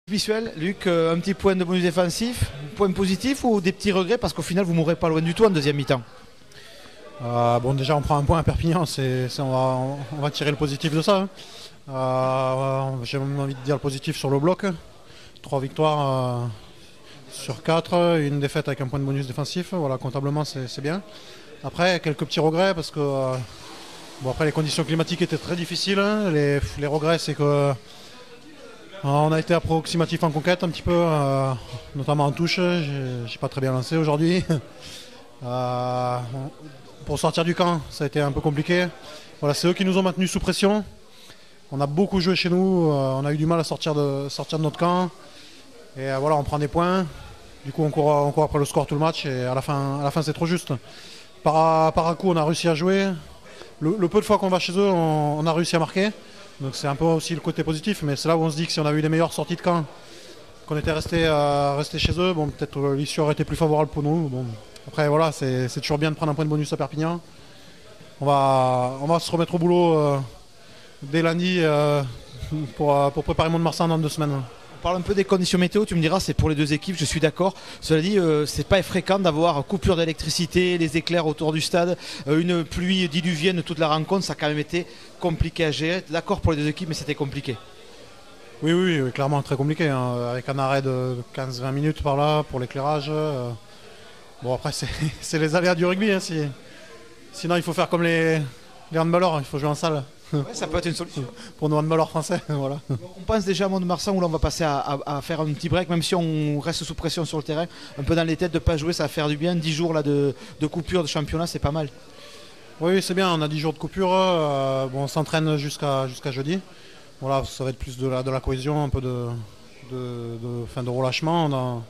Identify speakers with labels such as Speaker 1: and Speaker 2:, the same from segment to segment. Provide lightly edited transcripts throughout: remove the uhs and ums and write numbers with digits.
Speaker 1: Visuel, Luc, un petit point de bonus défensif, point positif ou des petits regrets parce qu'au final vous mourrez pas loin du tout en deuxième mi-temps.
Speaker 2: Bon, déjà on prend un point à Perpignan, on va tirer le positif de ça. J'ai envie de dire le positif sur le bloc. 3 victoires sur 4, une défaite avec un point de bonus défensif. Voilà, comptablement c'est bien. Après quelques petits regrets parce que après les conditions climatiques étaient très difficiles. Les regrets c'est que on a été approximatif en conquête un petit peu, notamment en touche. J'ai pas très bien lancé aujourd'hui. Pour sortir du camp, ça a été un peu compliqué. Voilà, c'est eux qui nous ont maintenus sous pression. On a beaucoup joué chez nous, on a eu du mal à sortir de notre camp. Et voilà, on prend des points. Du coup, on court après le score tout le match et à la fin c'est trop juste. Par un coup, on a réussi à jouer. Le peu de fois qu'on va chez eux, on a réussi à marquer. Donc c'est un peu aussi le côté positif, mais c'est là où on se dit que si on avait eu les meilleures sorties de camp, qu'on était resté chez eux, bon, peut-être l'issue aurait été plus favorable pour nous. Bon. Après voilà, c'est toujours bien de prendre un point de bonus à Perpignan. On va se remettre au boulot dès lundi pour préparer Mont-de-Marsan dans 2 semaines.
Speaker 1: On parle un peu des conditions météo, tu me diras, c'est pour les deux équipes, je suis d'accord. Cela dit, c'est pas fréquent d'avoir coupure d'électricité, les éclairs autour du stade, une pluie diluvienne toute la rencontre, ça a quand même été compliqué à gérer. D'accord pour les deux équipes, mais c'était compliqué.
Speaker 2: Oui, clairement très compliqué, hein, avec un arrêt de 15-20 minutes par là pour l'éclairage. Bon après c'est les aléas du rugby, hein, sinon il faut faire comme les handballeurs, il faut jouer en salle.
Speaker 1: Ouais, ça peut être une solution.
Speaker 2: Pour nos handballeurs français, voilà.
Speaker 1: On pense déjà à Mont-de-Marsan où là on va passer à faire un petit break, même si on reste sous pression sur le terrain, un peu dans les têtes de ne pas jouer, ça va faire du bien. 10 jours là, de coupure de championnat, c'est pas mal.
Speaker 2: Oui, c'est bien, on a 10 jours de coupure, bon, on s'entraîne jusqu'à jeudi. Voilà, ça va être plus de la cohésion, un peu de relâchement.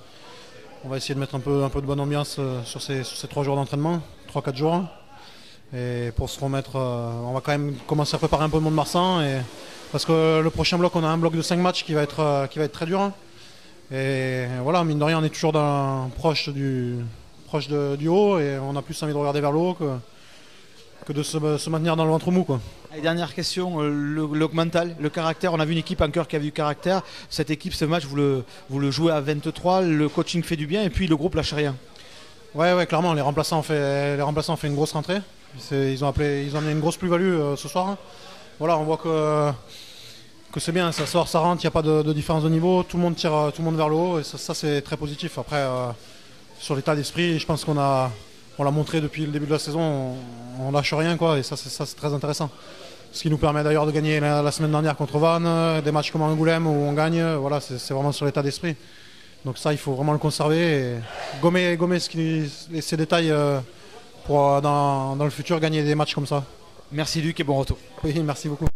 Speaker 2: On va essayer de mettre un peu de bonne ambiance sur ces 3 jours d'entraînement, 3-4 jours. Et pour se remettre, on va quand même commencer à préparer un peu le Mont-de-Marsan. Parce que le prochain bloc, on a un bloc de 5 matchs qui va être très dur. Et voilà, mine de rien, on est toujours proche du haut et on a plus envie de regarder vers le haut que de se maintenir dans le ventre mou, quoi.
Speaker 1: Et dernière question, le mental, le caractère. On a vu une équipe en cœur qui a vu du caractère. Cette équipe, ce match, vous le jouez à 23, le coaching fait du bien et puis le groupe lâche rien.
Speaker 2: Ouais, clairement, les remplaçants ont fait une grosse rentrée. Ils ont amené une grosse plus-value ce soir. Voilà, on voit que c'est bien, ça sort, ça rentre, il n'y a pas de différence de niveau, tout le monde tire tout le monde vers le haut et ça c'est très positif. Après, sur l'état d'esprit, je pense on l'a montré depuis le début de la saison, on lâche rien, quoi, et ça c'est très intéressant. Ce qui nous permet d'ailleurs de gagner la semaine dernière contre Vannes, des matchs comme Angoulême où on gagne, voilà, c'est vraiment sur l'état d'esprit. Donc ça, il faut vraiment le conserver et gommer ces détails pour dans le futur gagner des matchs comme ça.
Speaker 1: Merci Luc et bon retour.
Speaker 2: Oui, merci beaucoup.